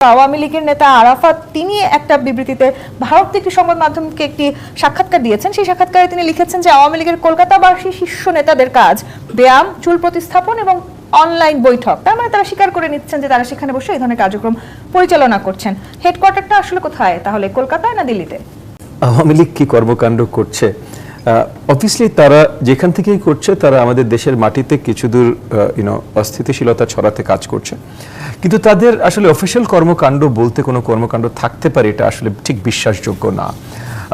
আওয়ামী লীগের নেতা আরাফাত তিনি একটা বিবৃতিতে ভারত একটি সংবাদ মাধ্যমকে একটি সাক্ষাৎকার দিয়েছেন। সেই সাক্ষাৎকারে তিনি লিখেছেন যে আওয়ামী লীগের কলকাতাবাসী শীর্ষ নেতাদের কাজ ব্যায়াম, চুল প্রতিস্থাপন এবং অনলাইন বৈঠক। তার মানে তারা স্বীকার করে নিচ্ছেন যে তারা সেখানে বসে এই ধরনের কার্যক্রম পরিচালনা করছেন। হেডকোয়ার্টারটা আসলে কোথায় তাহলে, কলকাতায় না দিল্লিতে? আওয়ামী লীগ কি কর্মকাণ্ড করছে, অবভিয়াসলি তারা যেখান থেকেই করছে তারা আমাদের দেশের মাটিতে কিছু দূর অস্থিতিশীলতা ছড়াতে কাজ করছে, কিন্তু তাদের আসলে অফিসিয়াল কর্মকাণ্ড বলতে কোনো কর্মকাণ্ড থাকতে পারে এটা আসলে ঠিক বিশ্বাসযোগ্য না।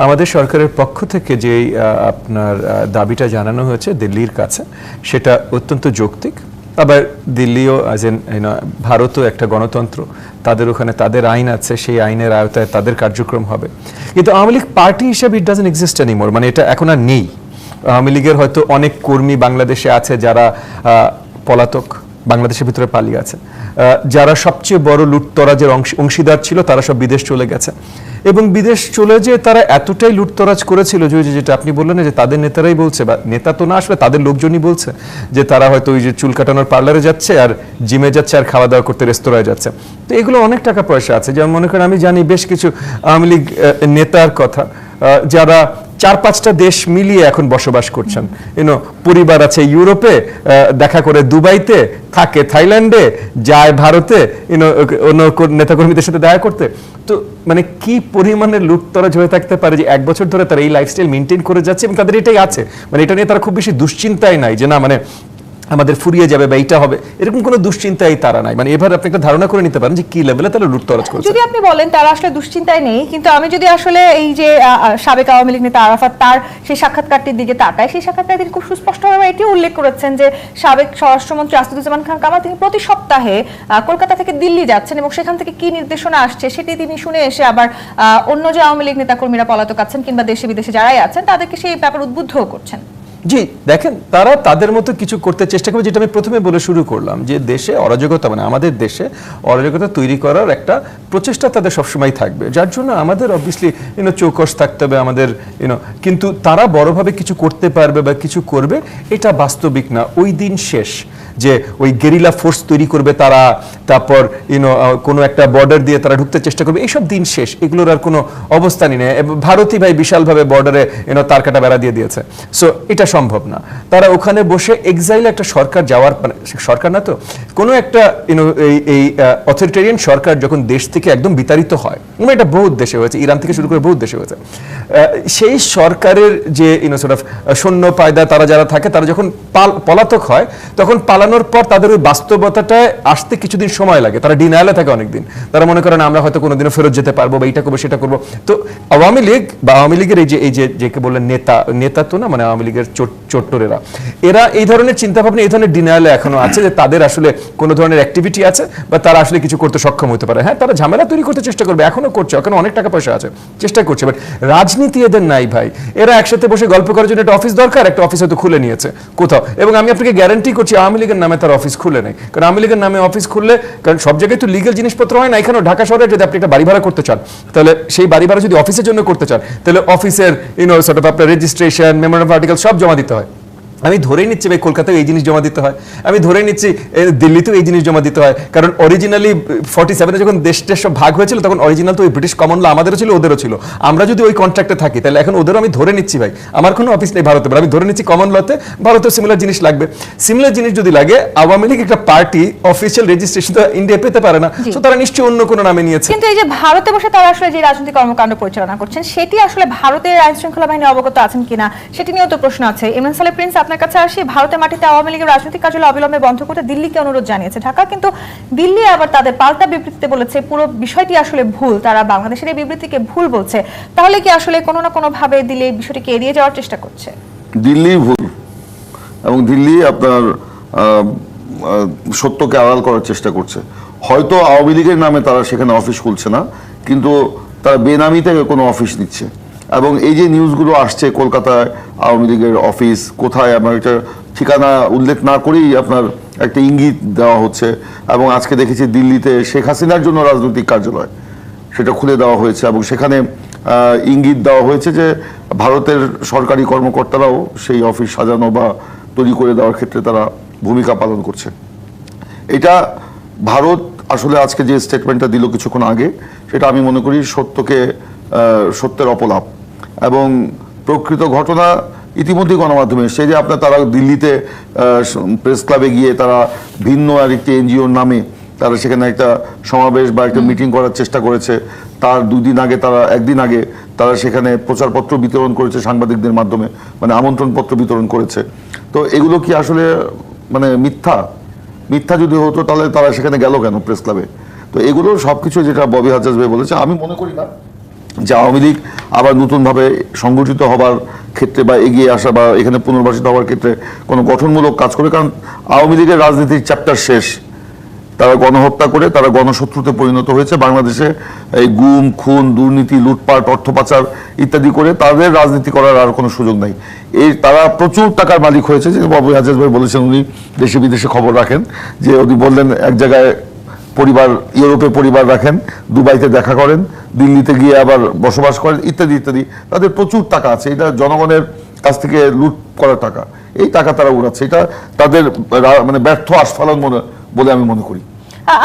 আমাদের সরকারের পক্ষ থেকে যে আপনার দাবিটা জানানো হয়েছে দিল্লির কাছে সেটা অত্যন্ত যৌক্তিক। আবার দিল্লিও অ্যাজ এন ভারতও একটা গণতন্ত্র, তাদের ওখানে তাদের আইন আছে, সেই আইনের আওতায় তাদের কার্যক্রম হবে। কিন্তু আওয়ামী লীগ পার্টি হিসেবে ইট ডাজন্ট এক্সিস্ট এনিমোর, মানে এটা এখন আর নেই। আওয়ামী লীগের হয়তো অনেক কর্মী বাংলাদেশে আছে যারা পলাতক, বাংলাদেশের ভিতরে পালিয়ে আছে, যারা সবচেয়ে বড় লুটতরাজের অংশীদার ছিল তারা সব বিদেশ চলে গেছে, এবং বিদেশ চলে যেয়ে তারা এতটাই লুটতরাজ করেছিল যেটা আপনি বললেন যে তাদের নেতারাই বলছে, বা নেতা তো না আসলে তাদের লোকজনই বলছে যে তারা হয়তো ওই যে চুল কাটানোর পার্লারে যাচ্ছে আর জিমে যাচ্ছে আর খাওয়া দাওয়া করতে রেস্তোরাঁয় যাচ্ছে। তো এগুলো অনেক টাকা পয়সা আছে। যেমন মনে করেন আমি জানি বেশ কিছু আওয়ামী লীগ নেতার কথা যারা 4-5টা দেশ মিলিয়ে এখন বসবাস করছেন। পরিবার আছে ইউরোপে, দেখা করে দুবাইতে, থাকে থাইল্যান্ডে, যায় ভারতে অন্য নেতাকর্মীদের সাথে দেখা করতে। তো মানে কি পরিমাণের লুটতরাজ হয়ে থাকতে পারে যে 1 বছর ধরে তারা এই লাইফস্টাইল মেনটেন করে যাচ্ছে এবং তাদের এটাই আছে, মানে এটা নিয়ে তারা খুব বেশি দুশ্চিন্তায় নাই যে না মানে আমাদের ফুরিয়ে যাবে বা এইটা হবে, এরকম কোনো দুশ্চিন্তাই তারা নাই। মানে এবার আপনি একটা ধারণা করে নিতে পারেন যে কি লেভেলে তারা লুটতরাজ করছে। যদি আপনি বলেন তারা আসলে দুশ্চিন্তায় নেই, কিন্তু আমি যদি আসলে এই যে সাবেক আওয়ামী লীগ নেতা আরাফাত তার সেই সাক্ষাৎকারটির দিকে তাকাই, সেই সাক্ষাৎকারে তিনি খুব সুস্পষ্টভাবে এটিও উল্লেখ করেছেন যে সাবেক স্বরাষ্ট্রমন্ত্রী আসাদুজ্জামান খান কামাল তিনি প্রতি সপ্তাহে কলকাতা থেকে দিল্লি যাচ্ছেন এবং সেখান থেকে কি নির্দেশনা আসছে সেটি তিনি শুনে এসে আবার অন্য যে আওয়ামী লীগ নেতাকর্মীরা পলাতক আছেন কিংবা দেশে বিদেশে যারাই আছেন তাদেরকে সেই ব্যাপারে উদ্বুদ্ধও করছেন। জি দেখেন, তারা তাদের মতো কিছু করতে চেষ্টা করবে, যেটা আমি প্রথমে বলে শুরু করলাম যে দেশে অরাজকতা, মানে আমাদের দেশে অরাজকতা তৈরি করার একটা প্রচেষ্টা তাদের সবসময় থাকবে, যার জন্য আমাদের অবভিয়াসলি চৌকস থাকতে হবে আমাদের, কিন্তু তারা বড়ভাবে কিছু করতে পারবে বা কিছু করবে এটা বাস্তবিক না। ওই দিন শেষ যে ওই গেরিলা ফোর্স তৈরি করবে তারা, তারপর কোনো একটা বর্ডার দিয়ে তারা ঢুকতে চেষ্টা করবে, এইসব দিন শেষ, এগুলোর আর কোনো অবস্থানই নেই। ভারতই ভাই বিশালভাবে বর্ডারে তার কাটা বেড়া দিয়ে দিয়েছে, সো এটা সম্ভব না। তারা ওখানে বসে এক্সাইলে একটা সরকার যাওয়ার, সরকার না তো কোনো একটা এই অথরিটেরিয়ান সরকার যখন দেশ থেকে একদম বিতাড়িত হয়, এটা বহুত দেশে হয়েছে, ইরান থেকে শুরু করে বহুত দেশে হয়েছে, সেই সরকারের যে সৈন্য পায়দা তারা যারা থাকে তারা যখন পলাতক হয় তখন পালানোর পর তাদের ওই বাস্তবতাটায় আসতে কিছুদিন সময় লাগে, তারা ডিনায়ালে থাকে অনেকদিন, তারা মনে করেন আমরা হয়তো কোনোদিনও ফেরত যেতে পারবো বা এইটা করবো সেটা করবো। তো আওয়ামী লীগ বা আওয়ামী লীগের এই যে কে বললেন নেতা তো না, মানে আওয়ামী লীগের চোট্টরেরা, এরা এই ধরনের চিন্তা ভাবনা, এই ধরনের ডিনায়ালে এখনো আছে যে তাদের আসলে কোনো ধরনের অ্যাক্টিভিটি আছে বা তারা আসলে কিছু করতে সক্ষম হতে পারে। হ্যাঁ, তারা ঝামেলা তৈরি করতে চেষ্টা করবে, এখনো করছে, এখন অনেক টাকা পয়সা আছে, চেষ্টা করছে, বাট রাজনীতি এদের নাই ভাই। এরা একসাথে বসে গল্প করার জন্য একটা অফিস দরকার, একটা অফিস হয়তো খুলে নিয়েছে কোথাও, এবং আমি আপনাকে গ্যারান্টি করছি আওয়ামী লীগের নামে তার অফিস খুলে নেই। কারণ আওয়ামী লীগের নামে অফিস খুললে, কারণ সব জায়গায় তো লিগ্যাল জিনিসপত্র হয় না, এখানেও ঢাকা শহরে যদি আপনি একটা বাড়ি ভাড়া করতে চান, তাহলে সেই বাড়ি ভাড়া যদি অফিসের জন্য করতে চান তাহলে অফিসের আপনার রেজিস্ট্রেশন, মেমোরেন্ডাম অফ আর্টিকেল সব জমা দিতে হয়। আমি ধরেই নিচ্ছি ভাই কলকাতায় এই জিনিস জমা দিতে হয়, আমি ধরে নিচ্ছি দিল্লিতেও এই জিনিস জমা দিতে হয়, কারণ অরিজিনালি 47-এ যখন দেশটা সব ভাগ হয়েছিল তখন অরিজিনাল তো ওই ব্রিটিশ কমন ল আমাদেরও ছিল ওদেরও ছিল, আমরা যদি ওই কন্ট্রাক্টে থাকি তাহলে এখন ওদেরও আমি ধরে নিচ্ছি ভাই, আমার কোনো অফিস নেই ভারতে, আমি ধরে নিচ্ছি কমন লতে ভারতেও সিমিলার জিনিস লাগবে। সিমিলার জিনিস যদি লাগে, আওয়ামী লীগ একটা পার্টি অফিসিয়াল রেজিস্ট্রেশন তো ইন্ডিয়া পেতে পারে না, তো তারা নিশ্চয়ই অন্য কোনো নামে নিয়েছে। কিন্তু এই যে ভারতে বসে তারা আসলে যে রাজনৈতিক কর্মকাণ্ড পরিচালনা করছেন সেটি আসলে ভারতের আইন শৃঙ্খলা বাহিনী অবগত আছেন কিনা সেটি নিয়েও তো প্রশ্ন আছে। এমএন সালে প্রিন্স, আপনার কাছে আসি, ভারতের মাটিতে আওয়ামী লীগের রাজনৈতিক কার্যালয় অবিলম্বে বন্ধ করতে দিল্লিকে অনুরোধ জানিয়েছে ঢাকা, কিন্তু দিল্লি আবার তাদের পাল্টা বিবৃতিতে বলেছে পুরো বিষয়টি আসলে ভুল, তারা বাংলাদেশের এই বিবৃতিকে ভুল বলছে। তাহলে কি আসলে কোনো না কোনো ভাবে দিল্লি এই বিষয়টিকে এড়িয়ে যাওয়ার চেষ্টা করছে? দিল্লি ভুল, এবং দিল্লি আপনার সত্যকে আড়াল করার চেষ্টা করছে। হয়তো আওয়ামী লীগের নামে তারা সেখানে অফিস খুলছে না, কিন্তু তারা বেনামিতে কোনো অফিস নিচ্ছে, এবং এই যে নিউজগুলো আসছে কলকাতায় আওয়ামী লীগের অফিস কোথায়, আমার একটা ঠিকানা উল্লেখ না করেই আপনার একটা ইঙ্গিত দেওয়া হচ্ছে, এবং আজকে দেখেছি দিল্লিতে শেখ হাসিনার জন্য রাজনৈতিক কার্যালয় সেটা খুলে দেওয়া হয়েছে, এবং সেখানে ইঙ্গিত দেওয়া হয়েছে যে ভারতের সরকারি কর্মকর্তারাও সেই অফিস সাজানো বা তৈরি করে দেওয়ার ক্ষেত্রে তারা ভূমিকা পালন করছে। এটা ভারত আসলে আজকে যে স্টেটমেন্টটা দিল কিছুক্ষণ আগে, সেটা আমি মনে করি সত্যের অপলাপ এবং প্রকৃত ঘটনা ইতিমধ্যেই গণমাধ্যমে এসছে। যে আপনার তারা দিল্লিতে প্রেস ক্লাবে গিয়ে তারা ভিন্ন আরেকটি এনজিওর নামে তারা সেখানে একটা সমাবেশ বা একটা মিটিং করার চেষ্টা করেছে। তার একদিন আগে তারা সেখানে প্রচারপত্র বিতরণ করেছে সাংবাদিকদের মাধ্যমে, মানে আমন্ত্রণপত্র বিতরণ করেছে। তো এগুলো কি আসলে মানে মিথ্যা যদি হতো তাহলে তারা সেখানে গেল কেন প্রেস ক্লাবে? তো এগুলো সবকিছু যেটা ববি হাজ্জাজ ভাই বলেছে, আমি মনে করি না যে আওয়ামী লীগ আবার নতুনভাবে সংগঠিত হবার ক্ষেত্রে বা এগিয়ে আসা বা এখানে পুনর্বাসিত হওয়ার ক্ষেত্রে কোনো গঠনমূলক কাজ করে। কারণ আওয়ামী লীগের রাজনীতির চ্যাপ্টার শেষ। তারা গণহত্যা করে তারা গণশত্রুতে পরিণত হয়েছে। বাংলাদেশে এই গুম, খুন, দুর্নীতি, লুটপাট, অর্থ পাচার ইত্যাদি করে তাদের রাজনীতি করার আর কোনো সুযোগ নাই। তারা প্রচুর টাকার মালিক হয়েছে। যে ববি হাজ্জাজ ভাই বলেছেন, উনি দেশে বিদেশে খবর রাখেন, যে উনি বললেন এক জায়গায় ইউরোপে পরিবার রাখেন, দুবাইতে দেখা করেন, দিল্লিতে গিয়ে আবার বসবাস করেন ইত্যাদি ইত্যাদি। তাদের প্রচুর টাকা আছে। এটা জনগণের কাছ থেকে লুট করা টাকা। এই টাকা তারা উড়াচ্ছে। এটা তাদের মানে ব্যর্থ আস্ফালন বলে আমি মনে করি।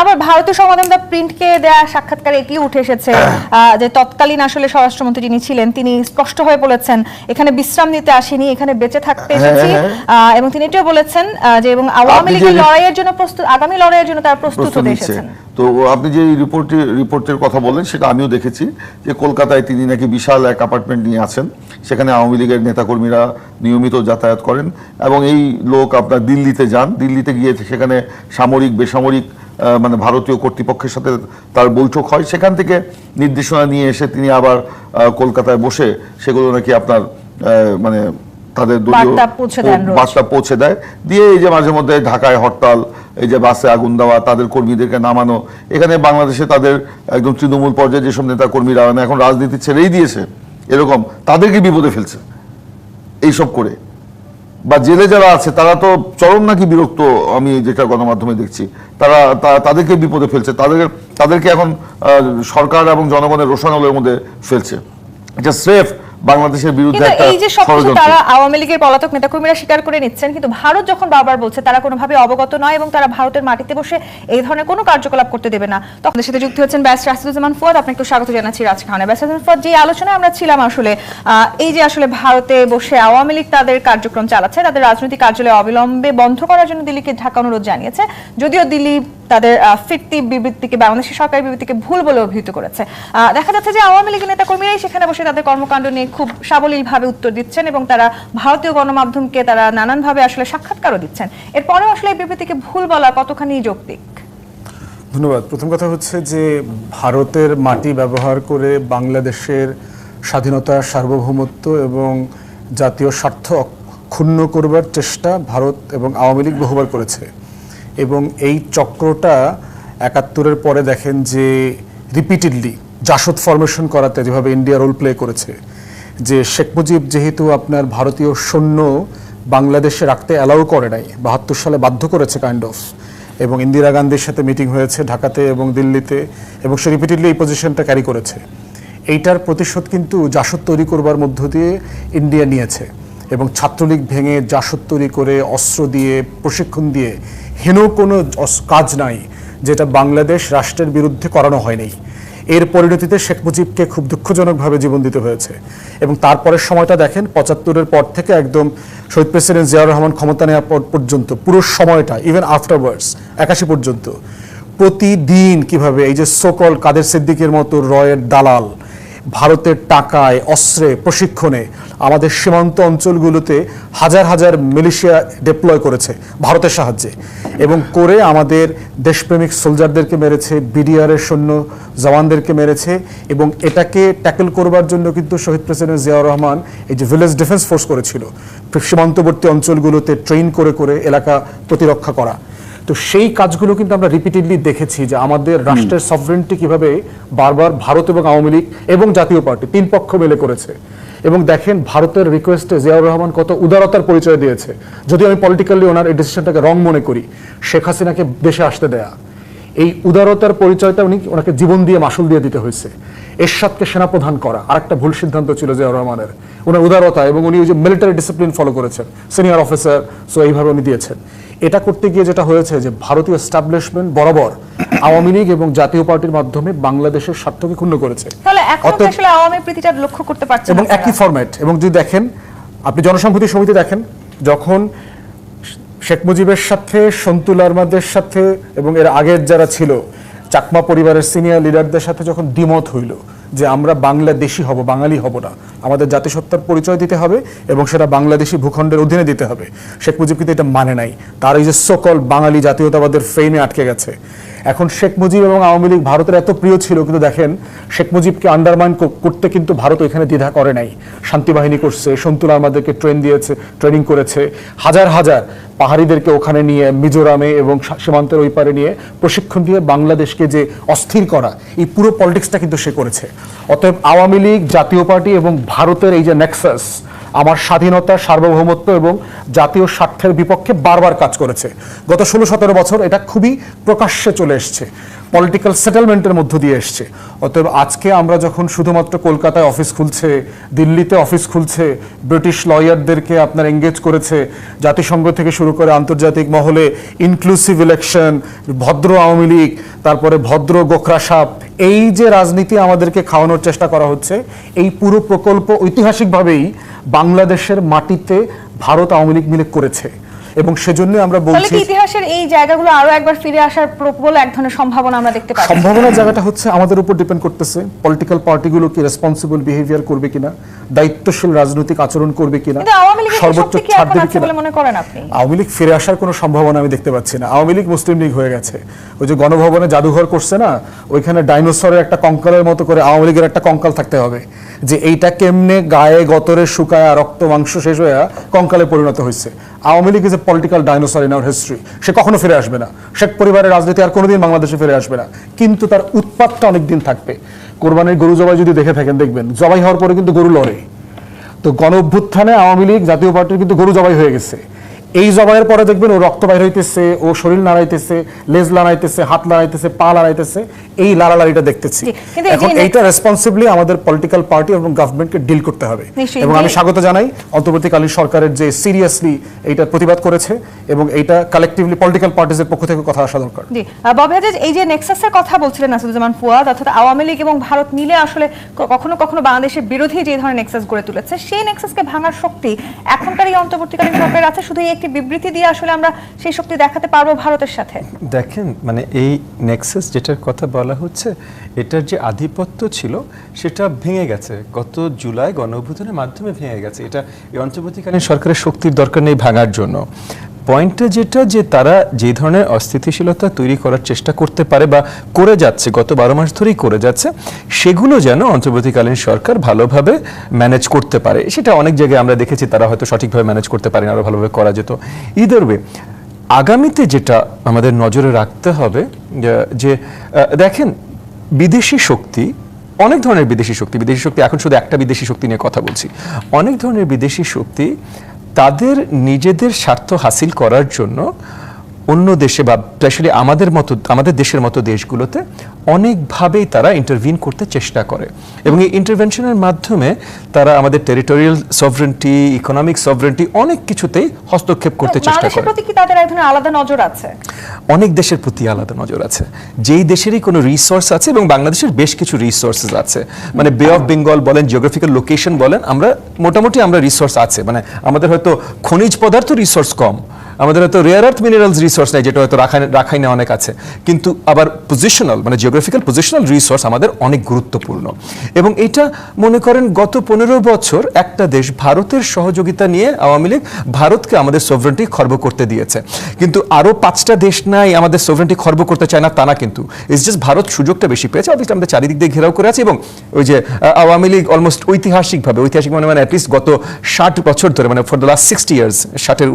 আবার ভারতীয় সংবাদ প্রিন্টকে দেয়া সাক্ষাৎকারে এটি উঠে এসেছে যে তৎকালীন আসলে স্বরাষ্ট্রমন্ত্রী যিনি ছিলেন তিনি স্পষ্ট হয়ে বলেছেন এখানে বিশ্রাম নিতে আসেনি, এখানে বেঁচে থাকতে এসেছি। এবং তিনি এটাও বলেছেন যে এবং আওয়ামী লীগের লড়াইয়ের জন্য প্রস্তুত, আগামী লড়াইয়ের জন্য তারা প্রস্তুত হতে এসেছেন। তো আপনি যে রিপোর্টের কথা বললেন সেটা আমিও দেখেছি, যে কলকাতায় তিনি নাকি বিশাল এক অ্যাপার্টমেন্ট নিয়ে আছেন। সেখানে আওয়ামী লীগের নেতাকর্মীরা নিয়মিত যাতায়াত করেন এবং এই লোক আপনার দিল্লিতে যান। দিল্লিতে গিয়ে সেখানে সামরিক বেসামরিক মানে ভারতীয় কর্তৃপক্ষের সাথে তার বৈঠক হয়। সেখান থেকে নির্দেশনা নিয়ে এসে তিনি আবার কলকাতায় বসে সেগুলো নাকি আপনার মানে তাদের দলীয় বার্তা পৌঁছে দেয়। দিয়ে এই যে মাঝে মধ্যে ঢাকায় হরতাল, এই যে বাসে আগুন দেওয়া, তাদের কর্মীদেরকে নামানো, এখানে বাংলাদেশে তাদের একদম তৃণমূল পর্যায়ে যেসব নেতা কর্মীরা এখন রাজনীতি ছেড়েই দিয়েছে, এরকম তাদেরকে বিপদে ফেলছে এইসব করে। বা জেলে যারা আছে তারা তো চরম নাকি বিরক্ত, আমি যেটা গণমাধ্যমে দেখছি, তাদেরকে বিপদে ফেলছে। তাদেরকে এখন সরকার এবং জনগণের রোষানলের মধ্যে ফেলছে। এটা স্রেফ বাংলাদেশের বিরুদ্ধে একটা এই যে সবকিছু তারা আওয়ামী লীগের পলাতক নেতাকর্মীরা স্বীকার করে নিচ্ছেন, কিন্তু ভারত যখন বারবার বলছে তারা কোনোভাবে অবগত নয় এবং তারা ভারতের মাটিতে বসে এই ধরনের কোনো কার্যকলাপ করতে দেবে না, তখন সাথে যুক্ত হচ্ছেন ব্যারিস্টার রাশিদুজ্জামান ফুয়াদ। আপনাকে একটু স্বাগত জানাচ্ছি রাজখানে। ব্যারিস্টার ফুয়াদ, যে আলোচনায় আমরা ছিলাম আসলে এই যে আসলে ভারতে বসে আওয়ামী লীগ তাদের কার্যক্রম চালাচ্ছে, তাদের রাজনৈতিক কার্যালয় অবিলম্বে বন্ধ করার জন্য দিল্লিকে ঢাকা অনুরোধ জানিয়েছে, যদিও দিল্লি তাদের ফিরতি বিবৃতিকে বাংলাদেশের সরকারি বিবৃতিকে ভুল বলে অভিহিত করেছে। দেখা যাচ্ছে যে আওয়ামী লীগের নেতাকর্মীরাই সেখানে বসে তাদের কর্মকাণ্ড নিয়ে খুব সাবলীলভাবে উত্তর দিচ্ছেন এবং তারা ভারতীয় গণমাধ্যমকে তারা নানানভাবে আসলে সাক্ষাৎকারও দিচ্ছেন। এরপরেও আসলে এই বিবৃতিকে ভুল বলা কতখানি যৌক্তিক? ধন্যবাদ। প্রথম কথা হচ্ছে যে ভারতের মাটি ব্যবহার করে বাংলাদেশের স্বাধীনতা, সার্বভৌমত্ব এবং জাতীয় স্বার্থ ক্ষুণ্ণ করবার চেষ্টা ভারত এবং আওয়ামী লীগ বহুবার করেছে এবং এই চক্রটা ৭১-এর পরে দেখেন যে রিপিটেডলি জাসদ ফরমেশন করাতে যেভাবে ইন্ডিয়া রোল প্লে করেছে, যে শেখ মুজিব যেহেতু আপনার ভারতীয় সৈন্য বাংলাদেশে রাখতে অ্যালাউ করে নাই, ৭২ সালে বাধ্য করেছে কাইন্ড অফ, এবং ইন্দিরা গান্ধীর সাথে মিটিং হয়েছে ঢাকাতে এবং দিল্লিতে এবং সে রিপিটেডলি এই পজিশনটা ক্যারি করেছে। এইটার প্রতিশোধ কিন্তু জাসদ তৈরি করবার মধ্য দিয়ে ইন্ডিয়া নিয়েছে এবং ছাত্রলীগ ভেঙে জাসদ তৈরি করে অস্ত্র দিয়ে প্রশিক্ষণ দিয়ে হেন কোনো কাজ নাই যেটা বাংলাদেশ রাষ্ট্রের বিরুদ্ধে করানো হয়নি। এর পরিণতিতে শেখ মুজিবকে খুব দুঃখজনকভাবে জীবন দিতে হয়েছে এবং তারপরের সময়টা দেখেন ৭৫-এর পর থেকে একদম শহীদ প্রেসিডেন্ট জিয়াউর রহমান ক্ষমতা নেওয়া পর্যন্ত পুরো সময়টা, ইভেন আফটারওয়ার্ডস ৮১ পর্যন্ত, প্রতিদিন কিভাবে এই যে সোকল কাদের সিদ্দিকের মতো রয়ের দালাল ভারতের টাকায়, অস্ত্রে, প্রশিক্ষণে আমাদের সীমান্ত অঞ্চলগুলোতে হাজার হাজার মিলিশিয়া ডিপ্লয় করেছে ভারতের সাহায্যে এবং করে আমাদের দেশপ্রেমিক সোলজারদেরকে মেরেছে, বিডিআরের সৈন্য জওয়ানদেরকে মেরেছে এবং এটাকে ট্যাকল করবার জন্য কিন্তু শহীদ প্রেসিডেন্ট জিয়াউর রহমান এই যে ভিলেজ ডিফেন্স ফোর্স করেছিল, সীমান্তবর্তী অঞ্চলগুলোতে ট্রেন করে করে এলাকা প্রতিরক্ষা করা। তো সেই কাজগুলো কিন্তু আমরা রিপিটেডলি দেখেছি যে আমাদের রাষ্ট্রের সভরেন্টি কিভাবে বারবার ভারত এবং আওয়ামী লীগ এবং জাতীয় পার্টি ৩ পক্ষ মিলে করেছে। এবং দেখেন ভারতের রিকোয়েস্টে জিয়াউর রহমান কত উদারতার পরিচয় দিয়েছে, যদিও আমি পলিটিক্যালি ওনার এই ডিসিশনটাকে রং মনে করি। শেখ হাসিনাকে দেশে আসতে দেয়া, এই উদারতার পরিচয়টা ওনাকে জীবন দিয়ে মাসুল দিয়ে দিতে হয়েছে। এরশাদকে সেনাপ্রধান করা আরেকটা ভুল সিদ্ধান্ত ছিল জিয়াউর রহমানের, ওনার উদারতা, এবং উনি ওই যে মিলিটারি ডিসিপ্লিন ফলো করেছেন, সিনিয়র অফিসার, সো এইভাবে উনি দিয়েছেন। এটা করতে গিয়ে যেটা হয়েছে যে ভারতীয় এস্টাবলিশমেন্ট বরাবর আওয়ামী লীগ এবং জাতীয় পার্টির মাধ্যমে বাংলাদেশের স্বার্থকে ক্ষুণ্ণ করেছে। তাহলে এখন আসলে আওয়ামী প্রীতিটা লক্ষ্য করতে পারছেন এবং একই ফরম্যাট। এবং যদি দেখেন আপনি জনসংহতি সমিতি দেখেন, যখন শেখ মুজিবের সাথে সন্তুল আহমেদের সাথে এবং এর আগের যারা ছিল চাকমা পরিবারের সিনিয়র লিডারদের সাথে যখন দ্বিমত হইল যে আমরা বাংলাদেশি হব, বাঙালি হব না, আমাদের জাতিসত্তার পরিচয় দিতে হবে এবং সেটা বাংলাদেশি ভূখণ্ডের অধীনে দিতে হবে, শেখ মুজিব কিন্তু এটা মানে নাই। তার এই যে সকল বাঙালি জাতীয়তাবাদের ফ্রেমে আটকে গেছে। এখন শেখ মুজিব এবং আওয়ামী লীগ ভারতের এত প্রিয় ছিল, কিন্তু দেখেন শেখ মুজিবকে আন্ডারমাইন করতে কিন্তু ভারত ওইখানে দ্বিধা করে নাই। শান্তি বাহিনী করছে, সন্তুল আমাদেরকে ট্রেনিং করেছে, হাজার হাজার পাহাড়িদেরকে ওখানে নিয়ে মিজোরামে এবং সীমান্তের ওই পারে নিয়ে প্রশিক্ষণ দিয়ে বাংলাদেশকে যে অস্থির করা, এই পুরো পলিটিক্সটা কিন্তু সে করেছে। অতএব আওয়ামী লীগ, জাতীয় পার্টি এবং ভারতের এই যে নেক্সাস আমার স্বাধীনতা, সার্বভৌমত্ব এবং জাতীয় স্বার্থের বিপক্ষে বারবার কাজ করেছে। গত 16-17 বছর এটা খুবই প্রকাশ্যে চলে এসছে, পলিটিক্যাল সেটেলমেন্টের মধ্য দিয়ে এসছে। অতএব আজকে আমরা যখন শুধুমাত্র কলকাতায় অফিস খুলছে, দিল্লিতে অফিস খুলছে, ব্রিটিশ লয়ারদেরকে আপনার এঙ্গেজ করেছে, জাতিসংঘ থেকে শুরু করে আন্তর্জাতিক মহলে ইনক্লুসিভ ইলেকশন, ভদ্র আওয়ামী লীগ, তারপরে ভদ্র গোখরা সাপ, এই যে রাজনীতি আমাদেরকে খাওয়ানোর চেষ্টা করা হচ্ছে, এই পুরো প্রকল্প ঐতিহাসিকভাবেই বাংলাদেশের মাটিতে ভারত আওয়ামী লীগ মিলে করেছে। এবং সেজন্য আমরা বলছি ইতিহাসের এই জায়গাগুলো আরো একবার ফিরে আসার প্রবল এক ধরনের সম্ভাবনা আমরা দেখতে পাচ্ছি। সম্ভাবনার জায়গাটা হচ্ছে আমাদের উপর ডিপেন্ড করতেছে পলিটিক্যাল পার্টিগুলো কি রেসপন্সিবল বিহেভিয়ার করবে কিনা, দায়িত্বশীল রাজনৈতিক আচরণ করবে কিনা, সর্বোচ্চ ছাড় দেবে কিনা বলে মনে করেন আপনি? আওয়ামী লীগ ফিরে আসার কোনো সম্ভাবনা আমি দেখতে পাচ্ছি না। আওয়ামী লীগ মুসলিম লীগ হয়ে গেছে। ওই যে গণভবনে জাদুঘর করছে না, ওইখানে ডাইনোসরের একটা কঙ্কালের মতো করে আওয়ামী লীগের একটা কঙ্কাল থাকতে হবে, যে এইটা কেমনে গায়ে গতরে শুকায় রক্ত মাংস শেষ হয়ে কঙ্কালে পরিণত হয়েছে। Awami League is a political dinosaur in our history. সে কখনো ফিরে আসবে না। শেখ পরিবারের রাজনীতি আর কোনোদিন বাংলাদেশে ফিরে আসবে না, কিন্তু তার উৎপাতটা অনেকদিন থাকবে। কোরবানির গরু জবাই যদি দেখে থাকেন দেখবেন জবাই হওয়ার পরে কিন্তু গরু লড়ে। তো গণ অভ্যুত্থানে আওয়ামী লীগ, জাতীয় পার্টির কিন্তু গরু জবাই হয়ে গেছে। এই জবাইয়ের পরে দেখবেন ও রক্ত বাইর হইতেছে, ও শরীর নাড়াইতেছে, লেজ লাড়াইতেছে, হাত লাড়াইতেছে, পা লাড়াইতেছে, এই লাড়ালাড়িটা দেখতেছি। এখন এইটা রেসপন্সিবলি আমাদের পলিটিক্যাল পার্টি এবং গভর্নমেন্টকে ডিল করতে হবে। এবং আমি স্বাগত জানাই অন্তর্বর্তীকালীন সরকারের যে সিরিয়াসলি এইটার প্রতিবাদ করেছে এবং এইটা কালেকটিভলি পলিটিক্যাল পার্টিজের পক্ষ থেকে কথা আসা দরকার। জি ববি হাজাজ, এই যে নেক্সাসের কথা বলছিলেন আসাদুজ্জামান ফুয়াদ, অর্থাৎ আওয়ামী লীগ এবং ভারত মিলে আসলে কখনো কখনো বাংলাদেশের বিরোধী যে ধরনের নেক্সাস গড়ে তুলেছে, সেই নেক্সাসকে ভাঙার শক্তি এখনকার এই অন্তর্বর্তীকালীন সরকারের আছে? শুধু একটি বিবৃতি দিয়ে আসলে আমরা সেই শক্তি দেখাতে পারবো ভারতের সাথে? দেখেন, মানে এই নেক্সাস যেটার কথা বলা হচ্ছে, এটার যে আধিপত্য ছিল সেটা ভেঙে গেছে, গত জুলাই গণঅভ্যুত্থানের মাধ্যমে ভেঙে গেছে। এটা এই অন্তর্বর্তীকালীন সরকারের শক্তির দরকার নেই ভাঙার জন্য। পয়েন্টটা যেটা, যে তারা যে ধরনের অস্থিতিশীলতা তৈরি করার চেষ্টা করতে পারে বা করে যাচ্ছে, গত 12 মাস ধরেই করে যাচ্ছে, সেগুলো যেন অন্তর্বর্তীকালীন সরকার ভালোভাবে ম্যানেজ করতে পারে। সেটা অনেক জায়গায় আমরা দেখেছি তারা হয়তো সঠিকভাবে ম্যানেজ করতে পারে না, আরো ভালোভাবে করা যেত। ইদার ওয়ে আগামীতে যেটা আমাদের নজরে রাখতে হবে, যে দেখেন বিদেশি শক্তি, অনেক ধরনের বিদেশি শক্তি এখন শুধু একটা বিদেশি শক্তি নিয়ে কথা বলছি, অনেক ধরনের বিদেশি শক্তি তাদের নিজেদের স্বার্থ হাসিল করার জন্য অন্য দেশে বা স্পেশালি আমাদের দেশের মতো দেশগুলোতে অনেকভাবেই তারা ইন্টারভিন করতে চেষ্টা করে এবং এই ইন্টারভেনশনের মাধ্যমে তারা আমাদের টেরিটোরিয়াল সভরেন্টি, ইকোনমিক সভরেন্টি অনেক কিছুতেই হস্তক্ষেপ করতে চেষ্টা করে। বাংলাদেশের প্রতি কি তাদের এক ধরনের আলাদা নজর আছে? অনেক দেশের প্রতি আলাদা নজর আছে। যেই দেশেরই কোনো রিসোর্স আছে, এবং বাংলাদেশের বেশ কিছু রিসোর্সেস আছে, মানে বে অফ বেঙ্গল বলেন, জিওগ্রাফিক্যাল লোকেশন বলেন, মোটামুটি আমরা রিসোর্স আছে। মানে আমাদের হয়তো খনিজ পদার্থ রিসোর্স কম, আমাদের হয়তো রেয়ার আর্থ মিনারেলস রিসোর্স নাই, যেটা হয়তো রাখাইনে অনেক আছে, কিন্তু আবার পজিশনাল মানে জিওগ্রাফিক্যাল পজিশনাল রিসোর্স আমাদের অনেক গুরুত্বপূর্ণ। এবং এটা মনে করেন গত 15 বছর একটা দেশ ভারতের সহযোগিতা নিয়ে আওয়ামী লীগ ভারতকে আমাদের সভরেন্টি খর্ব করতে দিয়েছে, কিন্তু আরো 5টা দেশ নাই আমাদের সভরেন্টি খর্ব করতে চায় না, তা না, কিন্তু ইটস জাস্ট ভারত সুযোগটা বেশি পেয়েছে। অবশ্যই আমাদের চারিদিক দিয়ে ঘেরাও করে আছে এবং ওই যে আওয়ামী লীগ অলমোস্ট ঐতিহাসিক মানে অ্যাটলিস্ট গত 60 বছর ধরে, মানে ফর দ্য লাস্ট 60 ইয়ার্স,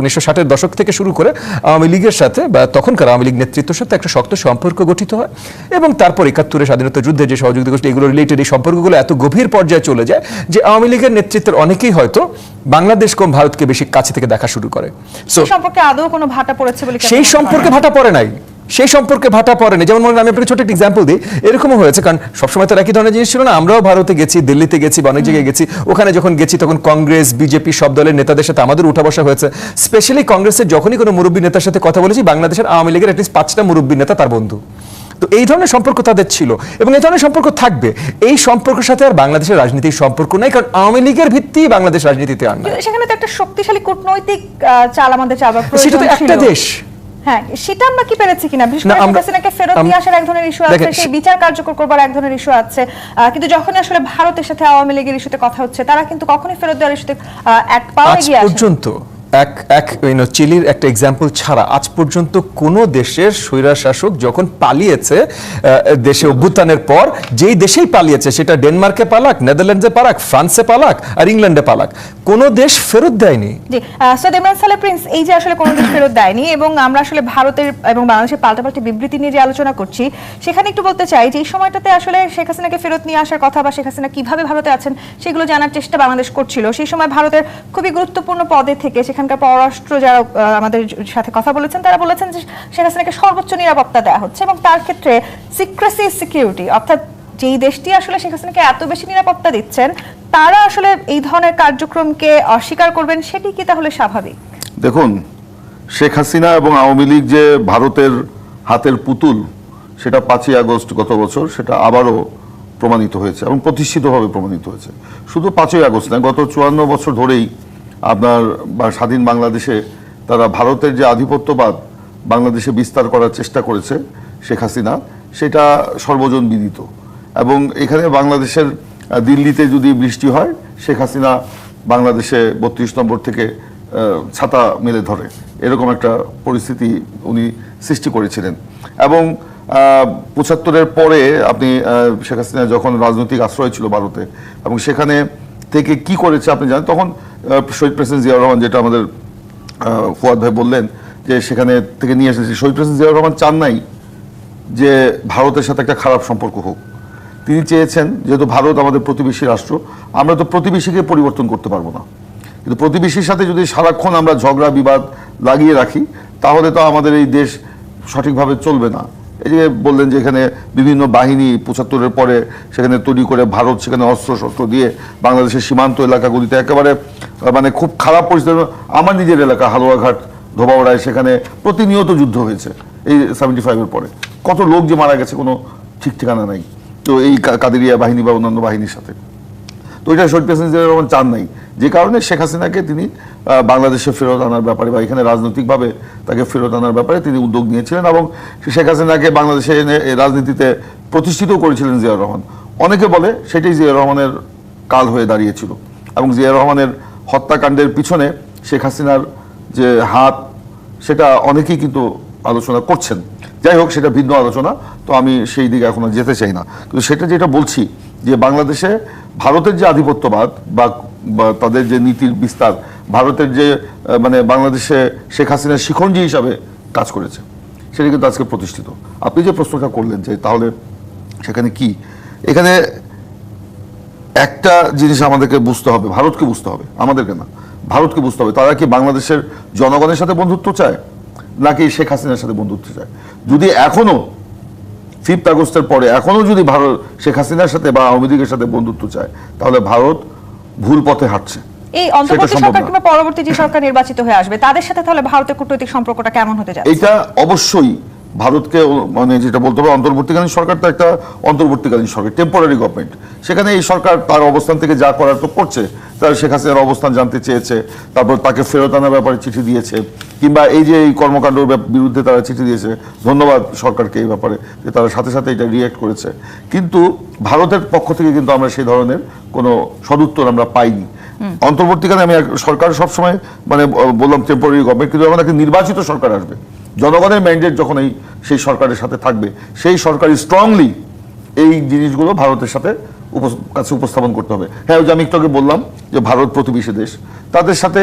1960-এর দশক থেকে শুরু করে আওয়ামী লীগের সাথে বা তখনকার আওয়ামী লীগ নেতৃত্বের সাথে একটা শক্ত সম্পর্ক গঠিত হয় এবং তারপর 71-এর স্বাধীনতা যুদ্ধে যে সহযোগিতা গোষ্ঠী, এগুলো রিলেটেড এই সম্পর্কগুলো এত গভীর পর্যায়ে চলে যায় যে আওয়ামী লীগের নেতৃত্বের অনেকেই হয়তো বাংলাদেশ কম ভারতকে বেশি কাছে থেকে দেখা শুরু করে। সেই সম্পর্কে আদৌ কোনো ভাটা পড়েছে বলে? সেই সম্পর্কে ভাটা পড়ে নাই, সেই সম্পর্কে ভাটা পড়েনি। যেমন মনে আমি আপনাকে ছোট একটা এক্সাম্পল দিই, এরকমও হয়েছে, কারণ সবসময় তো একই ধরনের জিনিস ছিল না। আমরাও ভারতে গেছি, দিল্লিতে গেছি বা অনেক জায়গায় গেছি, ওখানে যখন গেছি তখন কংগ্রেস বিজেপি সব দলের নেতাদের সাথে আমাদের উঠা বসা হয়েছে। স্পেশালি কংগ্রেসের যখনই কোনো মুরব্বী নেতার সাথে কথা বলেছি, বাংলাদেশের আওয়ামী লীগের অ্যাটলিস্ট 5টা মুরব্বী নেতা তার বন্ধু। তো এই ধরনের সম্পর্ক তাদের ছিল এবং এই ধরনের সম্পর্ক থাকবে। এই সম্পর্কের সাথে আর বাংলাদেশের রাজনীতির সম্পর্ক নাই, কারণ আওয়ামী লীগের ভিত্তি বাংলাদেশ রাজনীতিতে আর নাই। সেখানে তো একটা শক্তিশালী কূটনৈতিক চাল আমাদের চাওয়ার সেটা তো প্রয়োজন একটা ছিল। দেশ। হ্যাঁ, সেটা আমরা কি পেরেছি কিনা? বিশেষ না, করে আমরা- শেখ হাসিনাকে ফেরত নিয়ে আসার এক ধরনের ইস্যু আছে, সেই বিচার কার্যকর করবার এক ধরনের ইস্যু আছে, কিন্তু যখনই আসলে ভারতের সাথে আওয়ামী লীগের ইস্যুতে কথা হচ্ছে, তারা কিন্তু কখনোই ফেরত দেওয়ার ইস্যুতে এক পাও আজ এগিয়ে আসে পর্যন্ত চিলির একটা এক্সাম্পল ছাড়া আজ পর্যন্ত কোন দেশের স্বৈরা শাসক যখন পালিয়েছে দেশে অভ্যুত্থানের পর, যেই দেশেই পালিয়েছে, সেটা ডেনমার্কে পালাক, নেদারল্যান্ডসে পালাক, ফ্রান্সে পালাক আর ইংল্যান্ডে পালাক, কোন দেশ ফেরত দেয়নি। জি, সৈয়দ ইমরান সালেহ প্রিন্স, এই যে আসলে কোনো দেশ ফেরত দেয়নি এবং আমরা আসলে ভারতের এবং বাংলাদেশের পাল্টাপাল্টি বিবৃতি নিয়ে যে আলোচনা করছি, সেখানে একটু বলতে চাই যে এই সময়টাতে আসলে শেখ হাসিনাকে ফেরত নিয়ে আসার কথা বা শেখ হাসিনা কিভাবে ভারতে আছেন সেগুলো জানার চেষ্টা বাংলাদেশ করছিল। সেই সময় ভারতের খুবই গুরুত্বপূর্ণ পদে থেকে সেখানকার পররাষ্ট্র যারা আমাদের সাথে কথা বলেছেন, তারা বলেছেন যে শেখ হাসিনাকে সর্বোচ্চ নিরাপত্তা দেওয়া হচ্ছে এবং তার ক্ষেত্রে সিক্রেসি সিকিউরিটি, অর্থাৎ যেই দেশটি আসলে শেখ হাসিনাকে এত বেশি নিরাপত্তা দিচ্ছেন, তারা আসলে এই ধরনের কার্যক্রমকে অস্বীকার করবেন, সেটি কি তাহলে স্বাভাবিক? দেখুন, শেখ হাসিনা এবং আওয়ামী লীগ যে ভারতের হাতের পুতুল, সেটা 5ই আগস্ট গত বছর সেটা আবারও প্রমাণিত হয়েছে এবং প্রতিষ্ঠিতভাবে প্রমাণিত হয়েছে। শুধু 5ই আগস্ট না, গত 54 বছর ধরেই আপনার স্বাধীন বাংলাদেশে তারা ভারতের যে আধিপত্যবাদ বাংলাদেশে বিস্তার করার চেষ্টা করেছে শেখ হাসিনা, সেটা সর্বজন বিদিত। এবং এখানে বাংলাদেশের দিল্লিতে যদি বৃষ্টি হয়, শেখ হাসিনা বাংলাদেশে 32 নম্বর থেকে ছাতা মেলে ধরে, এরকম একটা পরিস্থিতি উনি সৃষ্টি করেছিলেন। এবং 75-এর পরে আপনি শেখ হাসিনা যখন রাজনৈতিক আশ্রয় ছিল ভারতে এবং সেখানে থেকে কি করেছে আপনি জানেন, তখন শহীদ প্রেসিডেন্ট জিয়াউর রহমান, যেটা আমাদের ফুয়াদ ভাই বললেন যে সেখানে থেকে নিয়ে এসেছে, শহীদ প্রেসিডেন্ট জিয়াউর রহমান চান নাই যে ভারতের সাথে একটা খারাপ সম্পর্ক হোক। তিনি চেয়েছেন, যেহেতু ভারত আমাদের প্রতিবেশী রাষ্ট্র, আমরা তো প্রতিবেশীকে পরিবর্তন করতে পারবো না, কিন্তু প্রতিবেশীর সাথে যদি সারাক্ষণ আমরা ঝগড়া বিবাদ লাগিয়ে রাখি, তাহলে তো আমাদের এই দেশ সঠিকভাবে চলবে না। এই যে বললেন যে এখানে বিভিন্ন বাহিনী 75-এর পরে সেখানে তৈরি করে ভারত সেখানে অস্ত্র শস্ত্র দিয়ে বাংলাদেশের সীমান্ত এলাকাগুলিতে একেবারে মানে খুব খারাপ পরিস্থিতি। আমার নিজের এলাকা হালুয়াঘাট, ধোবাউড়ায় সেখানে প্রতিনিয়ত যুদ্ধ হয়েছে এই 75-এর পরে। কত লোক যে মারা গেছে কোনো ঠিক ঠিকানা নাই, তো এই কাদেরিয়া বাহিনী বা অন্যান্য বাহিনীর সাথে। তো এটা শহীদ প্রেসিডেন্ট জিয়াউর রহমান চান নাই, যে কারণে শেখ হাসিনাকে তিনি বাংলাদেশে ফেরত আনার ব্যাপারে বা এখানে রাজনৈতিকভাবে তাকে ফেরত আনার ব্যাপারে তিনি উদ্যোগ নিয়েছিলেন এবং শেখ হাসিনাকে বাংলাদেশে এনে রাজনীতিতে প্রতিষ্ঠিত করেছিলেন জিয়াউর রহমান। অনেকে বলে সেটাই জিয়াউর রহমানের কাল হয়ে দাঁড়িয়েছিল এবং জিয়াউর রহমানের হত্যাকাণ্ডের পিছনে শেখ হাসিনার যে হাত, সেটা অনেকেই কিন্তু আলোচনা করছেন। যাই হোক, সেটা ভিন্ন আলোচনা, তো আমি সেই দিকে এখন যেতে চাই না। কিন্তু সেটা যেটা বলছি যে বাংলাদেশে ভারতের যে আধিপত্যবাদ বা তাদের যে নীতির বিস্তার, ভারতের যে মানে বাংলাদেশে শেখ হাসিনা শিখনজি হিসাবে কাজ করেছে, সেটা কিন্তু আজকে প্রতিষ্ঠিত। আপনি যে প্রশ্নটা করলেন যে তাহলে সেখানে কি, এখানে একটা জিনিস আমাদেরকে বুঝতে হবে, ভারতকে বুঝতে হবে, আমাদেরকে না, ভারতকে বুঝতে হবে, তারা কি বাংলাদেশের জনগণের সাথে বন্ধুত্ব চায় নাকি শেখ হাসিনার সাথে বন্ধুত্ব চায়। যদি এখনো 5 আগস্টের পরে এখনো যদি ভারত শেখ হাসিনার সাথে বা আওয়ামী লীগের সাথে বন্ধুত্ব চায়, তাহলে ভারত ভুল পথে হাঁটছে। এই অন্তর্বর্তী সরকার কিংবা পরবর্তী যে সরকার নির্বাচিত হয়ে আসবে, তাদের সাথে তাহলে ভারতের কূটনৈতিক সম্পর্কটা কেমন হতে যাচ্ছে? এটা অবশ্যই ভারতকে মানে যেটা বলতে হবে, অন্তর্বর্তীকালীন সরকার তো একটা অন্তর্বর্তীকালীন সরকার, টেম্পোরারি গভর্নমেন্ট। সেখানে এই সরকার তার অবস্থান থেকে যা করার তো করছে। তারা শেখ হাসিনার অবস্থান জানতে চেয়েছে, তারপর তাকে ফেরত আনার ব্যাপারে চিঠি দিয়েছে, কিংবা এই যে এই কর্মকাণ্ডের বিরুদ্ধে তারা চিঠি দিয়েছে। ধন্যবাদ সরকারকে এই ব্যাপারে যে তারা সাথে সাথে এটা রিঅ্যাক্ট করেছে। কিন্তু ভারতের পক্ষ থেকে কিন্তু আমরা সেই ধরনের কোনো সদুত্তর আমরা পাইনি। অন্তর্বর্তীকালে আমি সরকার সবসময় মানে বললাম টেম্পোরারি গভর্নমেন্ট, কিন্তু যখন একটা নির্বাচিত সরকার আসবে, জনগণের ম্যান্ডেট যখন সেই সরকারের সাথে থাকবে, সেই সরকার স্ট্রংলি এই জিনিসগুলো ভারতের সাথে কাছে উপস্থাপন করতে হবে। হ্যাঁ, যে আমি একটু আগে বললাম যে ভারত প্রতিবেশী দেশ, তাদের সাথে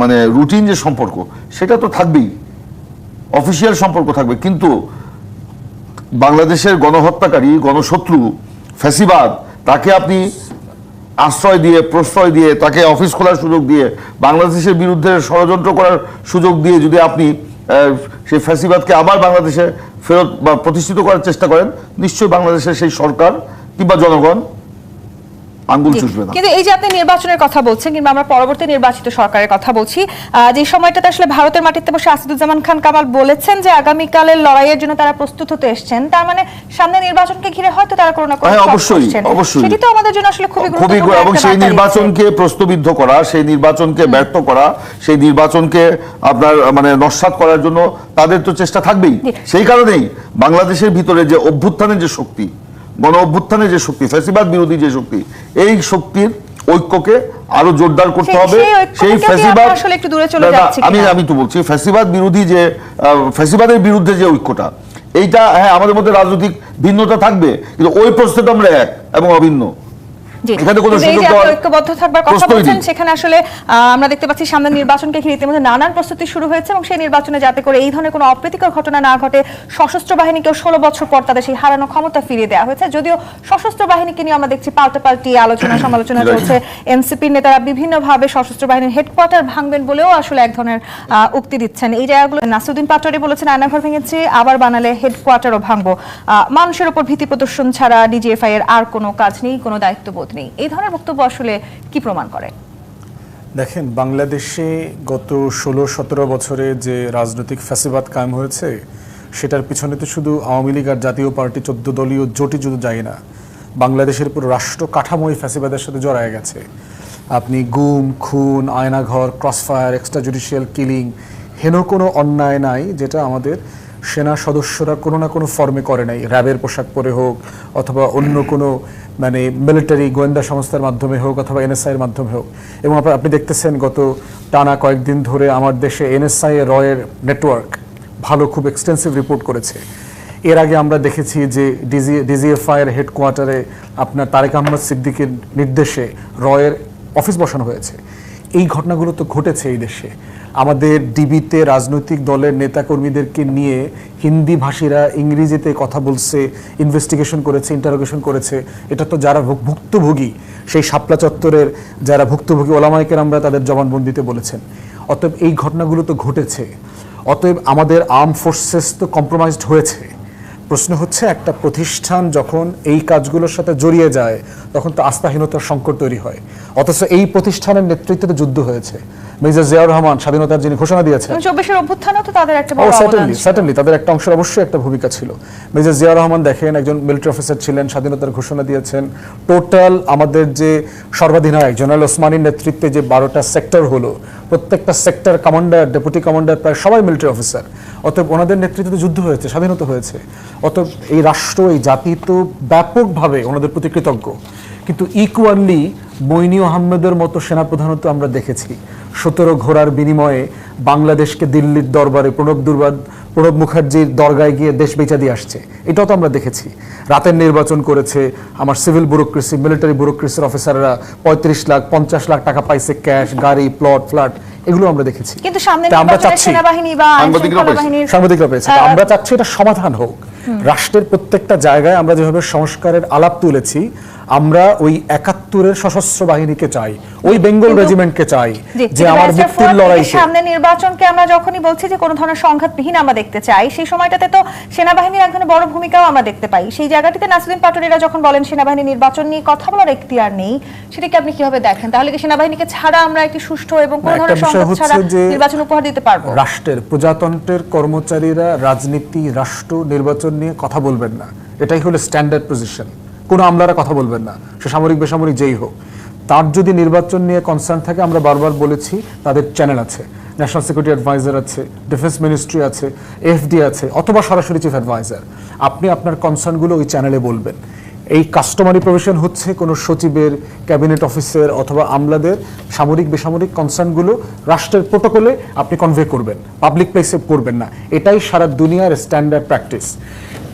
মানে রুটিন যে সম্পর্ক সেটা তো থাকবেই, অফিসিয়াল সম্পর্ক থাকবে, কিন্তু বাংলাদেশের গণহত্যাকারী, গণশত্রু, ফ্যাসিবাদ, তাকে আপনি আশ্রয় দিয়ে, প্রশ্রয় দিয়ে, তাকে অফিস খোলার সুযোগ দিয়ে, বাংলাদেশের বিরুদ্ধে ষড়যন্ত্র করার সুযোগ দিয়ে যদি আপনি সেই ফ্যাসিবাদকে আবার বাংলাদেশে ফেরত বা প্রতিষ্ঠিত করার চেষ্টা করেন, নিশ্চয়ই বাংলাদেশের সেই সরকার কিংবা জনগণ আঙ্গুল চুষবে না। কিন্তু এই যে আপনি নির্বাচনের কথা বলছেন কিংবা আমরা পরবর্তী নির্বাচিত সরকারের কথা বলছি, যে সময়টাতে আসলে ভারতের মাটিতে বসে আসাদুজ্জামান খান কামাল বলেছেন যে আগামীকালের লড়াইয়ের জন্য তারা প্রস্তুত হতে এসেছেন, তার মানে সামনে নির্বাচনকে ঘিরে হয়তো তারা কোনো না কোনো হ্যাঁ, শর্ত অবশ্যই, করছেন। অবশ্যই। সেটি তো আমাদের জন্য আসলে খুবই খুবই গুরুত্বপূর্ণ এবং একটা সেই বার্তা নির্বাচনকে প্রশ্নবিদ্ধ করা, সেই নির্বাচনকে ব্যর্থ করা, সেই নির্বাচনকে আপনার মানে নস্যাৎ করার জন্য তাদের তো চেষ্টা থাকবেই। সেই কারণেই বাংলাদেশের ভিতরে যে অভ্যুত্থানের যে শক্তি, গণ অভ্যুত্থানের যে শক্তি, ফ্যাসিবাদ বিরোধী যে শক্তি, এই শক্তির ঐক্যকে আরো জোরদার করতে হবে। সেই ফ্যাসিবাদ আসলে একটু দূরে চলে যাচ্ছে আমি তো বলছি ফ্যাসিবাদ বিরোধী যে ফ্যাসিবাদের বিরুদ্ধে যে ঐক্যটা, এইটা হ্যাঁ আমাদের মধ্যে রাজনৈতিক ভিন্নতা থাকবে, কিন্তু ওই প্রশ্নে তো আমরা এক এবং অভিন্ন। এখানে কোনো সুযোগ দেওয়ার ঐক্যবদ্ধ থাকবার কথা প্রশ্নই বলছেন, নেই। সেখানে আসলে আমরা দেখতে পাচ্ছি সামনে নির্বাচনকে ঘিরে ইতিমধ্যে নানান প্রস্তুতি শুরু হয়েছে এবং সেই নির্বাচনে যাতে করে এই ধরনের কোনো অপ্রীতিকর ঘটনা না ঘটে, সশস্ত্র বাহিনীকেও 16 বছর পর তাদের সেই হারানো ক্ষমতা ফিরিয়ে দেওয়া হয়েছে। যদিও সশস্ত্র বাহিনীকে নিয়ে আমরা দেখছি পাল্টাপাল্টি আলোচনা সমালোচনা চলছে, এনসিপির নেতারা বিভিন্নভাবে সশস্ত্র বাহিনীর হেডকোয়ার্টার ভাঙবেন বলেও আসলে এক ধরনের উক্তি দিচ্ছেন। এই জায়গাগুলো নাসিরুদ্দিন পাটোয়ারি বলেছেন আয়নাঘর ভেঙেছে, আবার বানালে হেডকোয়ার্টারও ভাঙবো, মানুষের উপর ভীতি প্রদর্শন ছাড়া ডিজিএফআই এর আর কোনো কাজ নেই, কোনো দায়িত্ববোধ নেই। এই ধরনের বক্তব্য আসলে কি প্রমাণ করে? দেখেন, বাংলাদেশে গত 16-17 বছরে যে রাজনৈতিক ফ্যাসিবাদ কায়েম হয়েছে, সেটার পিছনে তো শুধু আওয়ামী লীগ আর জাতীয় পার্টি 14 দলীয় জোটই শুধু যায় না, বাংলাদেশের পুরো রাষ্ট্র কাঠামোই ফ্যাসিবাদের সাথে জড়ায় গেছে। আপনি গুম, খুন, Aynaghor, Crossfire, extra judicial killing, হেন কোনো অন্যায় নাই যেটা আমাদের সেনা সদস্যরা কোনো না কোনো ফর্মে করে নাই, র্যাবের পোশাক পরে হোক অথবা অন্য কোনো মানে মিলিটারি গোয়েন্দা সংস্থার মাধ্যমে হোক অথবা এনএসআই এর মাধ্যমে হোক। এবং আপনি দেখতেছেন গত টানা কয়েকদিন ধরে আমার দেশে এনএসআই এর রয়ের নেটওয়ার্ক ভালো, খুব এক্সটেন্সিভ রিপোর্ট করেছে। এর আগে আমরা দেখেছি যে ডিজিএফআই এর হেডকোয়ার্টারে আপনার তারেক আহমদ সিদ্দিকের নির্দেশে রয়ের অফিস বসানো হয়েছে। এই ঘটনাগুলো তো ঘটেছে এই দেশে। আমাদের ডিবিতে রাজনৈতিক দলের নেতাকর্মীদেরকে নিয়ে হিন্দি ভাষীরা ইংরেজিতে কথা বলছে, ইনভেস্টিগেশন করেছে, ইন্টারোগেশন করেছে। এটা তো যারা ভুক্তভোগী, সেই শাপলা চত্বরের যারা ভুক্তভোগী ওলামায়ে কেরামরা তাদের জবানবন্দিতে বলেছেন। অতএব এই ঘটনাগুলো তো ঘটেছে, অতএব আমাদের আর্ম ফোর্সেস তো কম্প্রোমাইজড হয়েছে। প্রশ্ন হচ্ছে, একটা প্রতিষ্ঠান যখন এই কাজগুলোর সাথে জড়িয়ে যায় তখন তো আস্থাহীনতার সংকট তৈরি হয়। অথচ এই প্রতিষ্ঠানের নেতৃত্বে যুদ্ধ হয়েছে। মেজর জিয়াউর রহমান স্বাধীনতার যিনি ঘোষণা দিয়েছেন, 24 অভ্যুত্থানেও তো তাদের একটা বড় অবদান ছিল। সার্টেনলি তাদের একটা অংশের অবশ্যই একটা ভূমিকা ছিল। মেজর জিয়াউর রহমান দেখেন একজন মিলিটারি অফিসার ছিলেন, স্বাধীনতার ঘোষণা দিয়েছেন। টোটাল আমাদের যে সর্বাধিনায়ক জেনারেল ওসমানীর নেতৃত্বে যে 12টা সেক্টর হলো, প্রত্যেকটা সেক্টর কমান্ডার, ডেপুটি কমান্ডার প্রায় সবাই মিলিটারি অফিসার। অতএব ওনাদের নেতৃত্বে যুদ্ধ হয়েছে, স্বাধীনতা হয়েছে। অতএব এই রাষ্ট্র, এই জাতি তো ব্যাপকভাবে ওনাদের প্রতি কৃতজ্ঞ। কিন্তু ইকুয়ালি মইনি আহমেদের মতো সেনাপ্রধানও তো আমরা দেখেছি 17 ঘোড়ার বিনিময়ে বাংলাদেশকে দিল্লির দরবারে প্রণব মুখার্জির দরগায় গিয়ে দেশ বেচা দিয়ে আসছে। এটাও তো আমরা দেখেছি। রাতের নির্বাচন করেছে, আমার সিভিল ব্যুরোক্রেসি, মিলিটারি ব্যুরোক্রেসির অফিসাররা 35 লাখ 50 লাখ টাকা পাইছে, ক্যাশ, গাড়ি, প্লট, ফ্ল্যাট, এগুলো আমরা দেখেছি। কিন্তু সামনে আমরা নির্বাচনে চাচ্ছি সেনাবাহিনী বা আইনশৃঙ্খলা বাহিনীর সাংবাদিকরা পেয়েছে, আমরা চাচ্ছি এটা সমাধান হোক। রাষ্ট্রের প্রত্যেকটা জায়গায় আমরা যেভাবে সংস্কারের আলাপ তুলেছি, আমরা ওই 71-এর সশস্ত্র বাহিনীকে চাই, ওই বেঙ্গল রেজিমেন্টকে চাই, যে আমার মুক্তির লড়াই। সামনে নির্বাচনকে আমরা যখনই বলছি যে কোনো ধরনের সংঘাতবিহীন আমরা দেখতে চাই, সেই সময়টাতে তো সেনাবাহিনীর এক ধরনের বড় ভূমিকাও আমরা দেখতে পাই। সেই জায়গাটিতে নাসিরুদ্দিন পাটোয়ারিরা যখন বলেন সেনাবাহিনী নির্বাচন নিয়ে কথা বলার এখতিয়ার নেই, সেটাকে আপনি কিভাবে দেখেন? তাহলে কি সেনাবাহিনীকে ছাড়া আমরা একটি সুষ্ঠু এবং কোনো ধরনের সংঘাত ছাড়া নির্বাচন উপহার দিতে পারবো? রাষ্ট্রের প্রজাতন্ত্রের কর্মচারীরা রাজনীতি, রাষ্ট্র, নির্বাচন নিয়ে কথা বলবেন না, এটাই হলো স্ট্যান্ডার্ড পজিশন। কোনো আমলারা কথা বলবেন না, সে সামরিক বেসামরিক যেই হোক। তার যদি নির্বাচন নিয়ে কনসার্ন থাকে, আমরা বারবার বলেছি তাদের চ্যানেল আছে, ন্যাশনাল সিকিউরিটি অ্যাডভাইজার আছে, ডিফেন্স মিনিস্ট্রি আছে, এফডি আছে, অথবা সরাসরি চিফ অ্যাডভাইজার। আপনি আপনার কনসার্নগুলো ওই চ্যানেলে বলবেন। এই কাস্টমারি প্রভিশন হচ্ছে কোনো সচিবের, ক্যাবিনেট অফিসার অথবা আমলাদের সামরিক বেসামরিক কনসার্নগুলো রাষ্ট্রের প্রোটোকলে আপনি কনভে করবেন, পাবলিক প্লেসে করবেন না। এটাই সারা দুনিয়ার স্ট্যান্ডার্ড প্র্যাকটিস।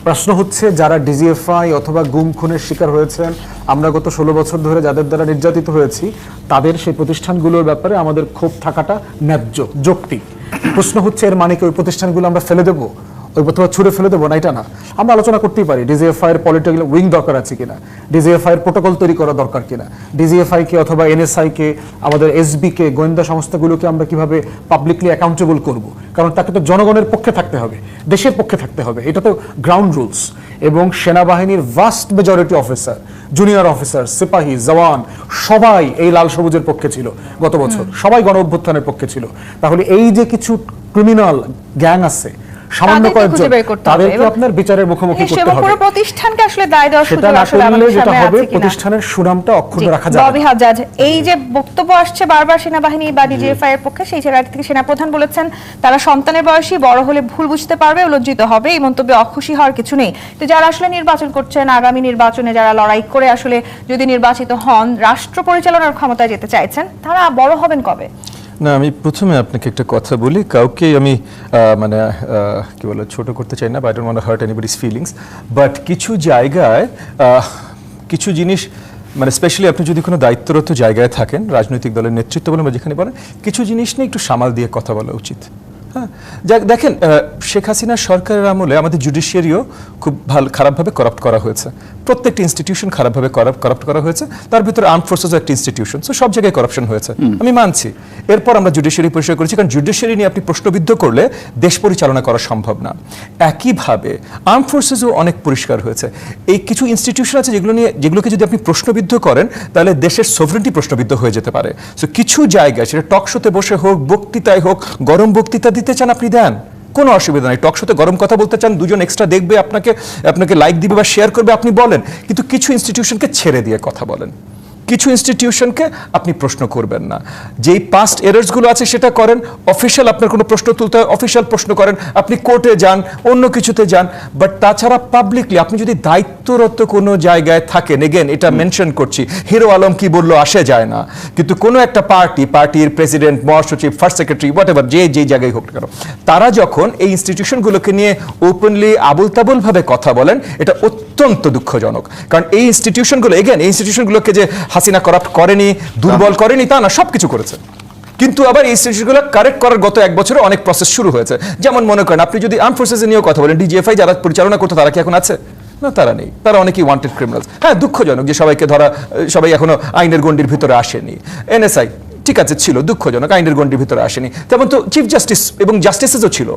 প্রশ্ন হচ্ছে, যারা ডিজিএফআই অথবা গুম খুনের শিকার হয়েছেন, আমরা গত 16 বছর ধরে যাদের দ্বারা নির্যাতিত হয়েছি, তাদের সেই প্রতিষ্ঠানগুলোর ব্যাপারে আমাদের ক্ষোভ থাকাটা ন্যায্য, যৌক্তিক। প্রশ্ন হচ্ছে, এর মানে কি ওই প্রতিষ্ঠানগুলো আমরা ফেলে দেবো? ওই অথবা ছুড়ে ফেলে দেবো না, এটা না। আমরা আলোচনা করতেই পারি ডিজিএফআই এর পলিটিক্যাল উইং দরকার আছে কিনা, ডিজিএফআই এর প্রোটোকল তৈরি করা দরকার কিনা, ডিজিএফআই কে অথবা এনএসআই কে, আমাদের এসবি কে, গোয়েন্দা সংস্থাগুলোকে আমরা কিভাবে পাবলিকলি অ্যাকাউন্টেবল করব, কারণ তাকে তো জনগণের পক্ষে থাকতে হবে, দেশের পক্ষে থাকতে হবে, এটা তো গ্রাউন্ড রুলস। এবং সেনাবাহিনীর vast majority officer, junior officer, সিপাহী, জওয়ান সবাই এই লাল সবুজের পক্ষে ছিল গত বছর, সবাই গণ অভ্যুত্থানের পক্ষে ছিল। তাহলে এই যে কিছু ক্রিমিনাল গ্যাং আছে সামান্য তাদেরকে কয়েকজন, খুঁজে বের করতে হবে তাদেরকে এবং আপনার বিচারের মুখোমুখি করতে এবং হবে। পুরো প্রতিষ্ঠানকে আসলে দায় দেওয়ার সেটা সুযোগ না আসলে করলে আমাদের যেটা সামনে হবে, আছে কিনা। প্রতিষ্ঠানের সুনামটা অক্ষুণ্ণ জি, রাখা যাবে ববি না। হাজাজ, এই যে বক্তব্য আসছে বারবার সেনাবাহিনী বা ডিজিএফআই এর পক্ষে, সেই জায়গা থেকে সেনাপ্রধান বলেছেন তারা সন্তানের বয়সী, বড় হলে ভুল বুঝতে পারবে, লজ্জিত হবে, এই মন্তব্যে অখুশি হওয়ার কিছু নেই। তো যারা আসলে নির্বাচন করছেন, আগামী নির্বাচনে যারা লড়াই করে আসলে যদি নির্বাচিত হন, রাষ্ট্র পরিচালনার ক্ষমতায় যেতে চাইছেন, তারা বড় হবেন কবে? না, আমি প্রথমে আপনাকে একটা কথা বলি, কাউকে আমি মানে কি বলে ছোট করতে চাই না, I don't want to hurt anybody's feelings, but কিছু জায়গায় কিছু জিনিস মানে স্পেশালি আপনি যদি কোনো দায়িত্বরত জায়গায় থাকেন, রাজনৈতিক দলের নেতৃত্ব বলেন বা যেখানে বলেন, কিছু জিনিস নিয়ে একটু সামাল দিয়ে কথা বলা উচিত। হ্যাঁ, দেখেন শেখ হাসিনা সরকারের আমলে আমাদের জুডিশিয়ারিও খুব খারাপভাবে করাপ্ট করা হয়েছে, প্রত্যেকটা ইনস্টিটিউশন খারাপভাবে করাপ্ট করা হয়েছে, তার ভিতরে আর্ম ফোর্সেস একটা ইনস্টিটিউশন, সো সব জায়গায় করাপশন হয়েছে, আমি মানছি। এরপর আমরা জুডিশিয়ারি পরিষ্কার করেছি, কারণ জুডিশিয়ারি নিয়ে আপনি প্রশ্নবিদ্ধ করলে দেশ পরিচালনা করা সম্ভব না। একইভাবে আর্ম ফোর্সেসও অনেক পরিষ্কার হয়েছে। এই কিছু ইনস্টিটিউশন আছে যেগুলোকে যদি আপনি প্রশ্নবিদ্ধ করেন, তাহলে দেশের সভরেন্টি প্রশ্নবিদ্ধ হয়ে যেতে পারে। সো কিছু জায়গায়, সেটা টক শোতে বসে হোক, বক্তৃতায় হোক, গরম বক্তৃতা দিতে চান আপনি দেন, কোনো অসুবিধা নেই। টক শোতে গরম কথা বলতে চান, দুজন এক্সট্রা দেখবে, আপনাকে লাইক দিবে বা শেয়ার করবে, আপনি বলেন, কিন্তু কিছু ইনস্টিটিউশনকে ছেড়ে দিয়ে কথা বলেন, কিছু ইনস্টিটিউশনকে আপনি প্রশ্ন করবেন না। যেই পাস্ট এরার্সগুলো আছে সেটা করেন, অফিসিয়াল আপনার কোনো প্রশ্ন তুলতে হয় অফিসিয়াল প্রশ্ন করেন, আপনি কোর্টে যান, অন্য কিছুতে যান, বাট তাছাড়া পাবলিকলি আপনি যদি দায়িত্বরত কোনো জায়গায় থাকেন, এগেন এটা মেনশন করছি, হিরো আলম কি বললো আসে যায় না, কিন্তু কোনো একটা পার্টির প্রেসিডেন্ট, মহাসচিব, ফার্স্ট সেক্রেটারি, হোয়াট এভার, যে জায়গায় হোক না কেন, তারা যখন এই ইনস্টিটিউশনগুলোকে নিয়ে ওপেনলি আবুল তাবুল ভাবে কথা বলেন, এটা অত্যন্ত দুঃখজনক। কারণ এই ইনস্টিটিউশনগুলো, এগেন এই ইনস্টিটিউশনগুলোকে যে হাসিনা করাপ্ট করেনি, দুর্বল করেনি তা না, সবকিছু করেছে, কিন্তু আবার এই ইনস্টিটিউশনগুলো কারেক্ট করার গত এক বছরে অনেক প্রসেস শুরু হয়েছে। যেমন মনে করেন আপনি যদি আর্ম ফোর্সেস নিয়েও কথা বলেন, ডিজিএফআই যারা পরিচালনা করতো তারা কি এখন আছে? না, তারা নেই, তারা অনেকেই ওয়ান্টেড ক্রিমিনালস। হ্যাঁ, দুঃখজনক যে সবাই এখনো আইনের গণ্ডির ভিতরে আসেনি। এনএসআই ঠিক আছে ছিল, দুঃখজনক আইনের গণ্ডির ভিতরে আসেনি। তেমন তো চিফ জাস্টিস এবং জাস্টিসেসও ছিল,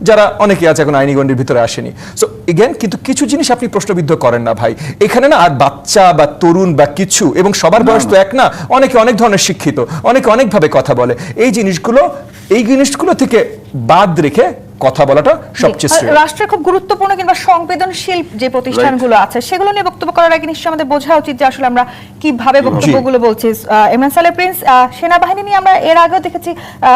যারা অনেকে আছে এখন আইনি গণ্ডির ভিতরে আসেনি। সো এগেন, কিন্তু কিছু জিনিস আপনি প্রশ্নবিদ্ধ করেন না ভাই, এখানে না আর বাচ্চা বা তরুণ বা কিছু, এবং সবার বয়স তো এক না, অনেকে অনেক ধরনের শিক্ষিত, অনেকে অনেকভাবে কথা বলে, এই জিনিসগুলো থেকে বাদ রেখে কথা বলাটা সবচেয়ে শ্রেয়। রাষ্ট্রের খুব গুরুত্বপূর্ণ কিংবা সংবেদনশীল যে প্রতিষ্ঠানগুলো আছে সেগুলো নিয়ে বক্তব্য করার আগে নিশ্চয়ই আমাদের বোঝা উচিত যে আসলে আমরা কিভাবে বক্তব্যগুলো বলছি। ইমরান সালেহ প্রিন্স, সেনাবাহিনী নিয়ে আমরা এর আগেও দেখেছি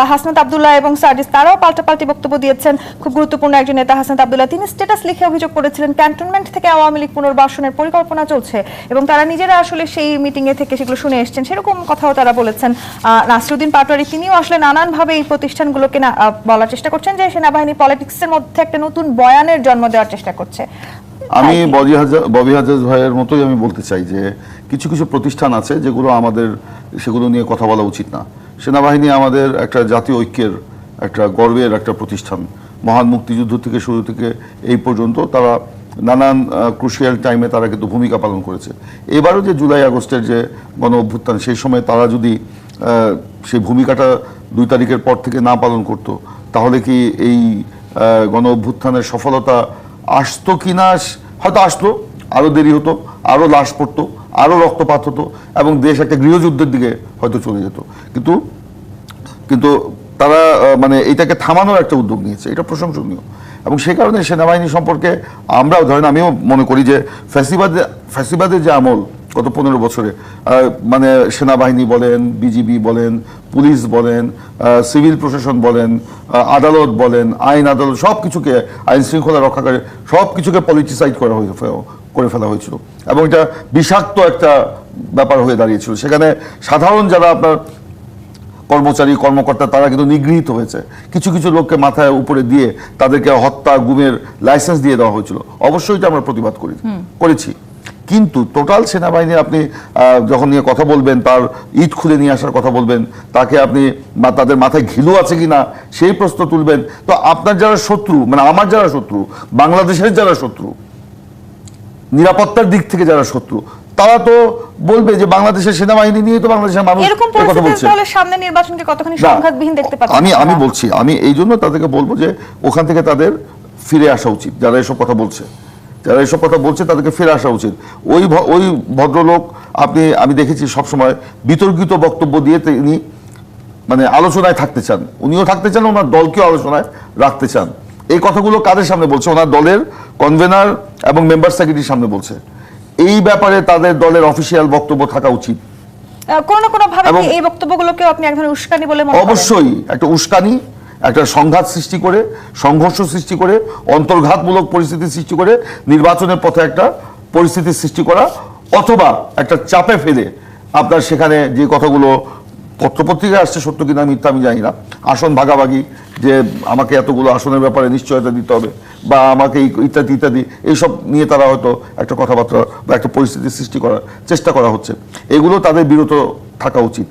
হাসনাত আব্দুল্লাহ এবং সার্জিস তারাও পাল্টাপাল্টি বক্তব্য দিয়েছেন। খুব গুরুত্বপূর্ণ একজন নেতা হাসনাত আব্দুল্লাহ, তিনি স্ট্যাটাস লিখে অভিযোগ করেছিলেন ক্যান্টনমেন্ট থেকে আওয়ামী লীগ পুনর্বাসনের পরিকল্পনা চলছে এবং তারা নিজেরা আসলে সেই মিটিং এ থেকে সেগুলো শুনে এসেছেন, সেরকম কথাও তারা বলেছেন। নাসিরউদ্দিন পাটোয়ারি তিনিও আসলে নানানভাবে এই প্রতিষ্ঠানগুলোকে বলার চেষ্টা করছেন যে সেনাবাহিনী পলিটিক্সের মধ্যে একটা নতুন বয়ানের জন্ম দেওয়ার চেষ্টা করছে। আমি ববি হাজাজ ভাইয়ের মতোই আমি বলতে চাই যে কিছু কিছু প্রতিষ্ঠান আছে যেগুলো আমাদের সেগুলো নিয়ে কথা বলা উচিত না। সেনাবাহিনী আমাদের একটা জাতীয় ঐক্যের একটা গর্বের একটা প্রতিষ্ঠান। মহান মুক্তিযুদ্ধ থেকে শুরু থেকে এই পর্যন্ত তারা নানান ক্রুশিয়াল টাইমে তারা কিন্তু ভূমিকা পালন করেছে। এবারও যে জুলাই আগস্টের যে গণ অভ্যুত্থান, সেই সময় তারা যদি সেই ভূমিকাটা 2 তারিখের পর থেকে না পালন করতো, তাহলে কি এই গণ অভ্যুত্থানের সফলতা আসতো কিনা? হয়তো আসতো, আরো দেরি হতো, আরো লাশ পড়তো, আরো রক্তপাত হতো এবং দেশ একটা গৃহযুদ্ধের দিকে হয়তো চলে যেত। কিন্তু তারা মানে এটাকে থামানোর একটা উদ্যোগ নিয়েছে, এটা প্রশংসনীয়। এবং সেই কারণে সেনাবাহিনী সম্পর্কে আমরাও ধরেন, আমিও মনে করি যে ফ্যাসিবাদের যে আমল গত 15 বছরে, মানে সেনাবাহিনী বলেন, বিজিবি বলেন, পুলিশ বলেন, সিভিল প্রশাসন বলেন, আদালত বলেন, আইন আদালত, সব কিছুকে, আইন শৃঙ্খলা রক্ষাকারী সব কিছুকে পলিটিসাইড করে ফেলা হয়েছিল এবং এটা বিষাক্ত একটা ব্যাপার হয়ে দাঁড়িয়েছিল। সেখানে সাধারণ যারা আপনার কর্মচারী কর্মকর্তা তারা কিন্তু নিগৃহীত হয়েছে, কিছু কিছু লোককে মাথায় উপরে দিয়ে তাদেরকে হত্যা গুমের লাইসেন্স দিয়ে দেওয়া হয়েছিল। অবশ্যই এটা আমরা প্রতিবাদ করেছি। কিন্তু টোটাল সেনাবাহিনী আপনি যখন নিয়ে কথা বলবেন, তার ইট খুলে নিয়ে আসার কথা বলবেন, তাকে আপনি বা তাদের মাথায় ঘিলু আছে কিনা সেই প্রশ্ন তুলবেন, তো আপনার যারা শত্রু, মানে আমার যারা শত্রু, বাংলাদেশের যারা শত্রু, নিরাপত্তার দিক থেকে যারা শত্রু, তারা তো বলবে যে বাংলাদেশের সেনাবাহিনী নিয়ে তো বাংলাদেশের মানুষ এরকম কথা পরিস্থিতি বলছে। তাহলে সামনে নির্বাচনকে কতখানি না, সংঘাতবিহীন দেখতে পাচ্ছেন? আমি বলছি, আমি এই জন্য তাদেরকে বলবো যে ওখান থেকে তাদের ফিরে আসা উচিত। যারা এসব কথা বলছে, তাদেরকে ফিরে আসা উচিত। ওই ভদ্রলোক, আমি দেখেছি সবসময় বিতর্কিত বক্তব্য দিয়ে তিনি মানে আলোচনায় থাকতে চান, উনিও থাকতে চান, ওনার দলকেও আলোচনায় রাখতে চান। এই কথাগুলো কাদের সামনে বলছে? ওনার দলের কনভেনার এবং মেম্বার সেক্রেটারির সামনে বলছে। এই ব্যাপারে তাদের দলের অফিসিয়াল বক্তব্য থাকা উচিত। কোনো না কোনো ভাবে এবং- কি এই বক্তব্যগুলোকে আপনি এক ধরনের উস্কানি বলে মনে করেন? অবশ্যই একটা উস্কানি, একটা সংঘাত সৃষ্টি করে, সংঘর্ষ সৃষ্টি করে, অন্তর্ঘাতমূলক পরিস্থিতি সৃষ্টি করে, নির্বাচনের পথে একটা পরিস্থিতি সৃষ্টি করা, অথবা একটা চাপে ফেলে আপনার সেখানে যে কথাগুলো পত্রপত্রিকায় আসছে, সত্য কিনা মিথ্যা আমি জানি না, আসন ভাগাভাগি, যে আমাকে এতগুলো আসনের ব্যাপারে নিশ্চয়তা দিতে হবে বা আমাকে ইত্যাদি ইত্যাদি, এইসব নিয়ে তারা হয়তো একটা কথাবার্তা বা একটা পরিস্থিতি সৃষ্টি করার চেষ্টা করা হচ্ছে, এগুলো তাদের বিরত থাকা উচিত।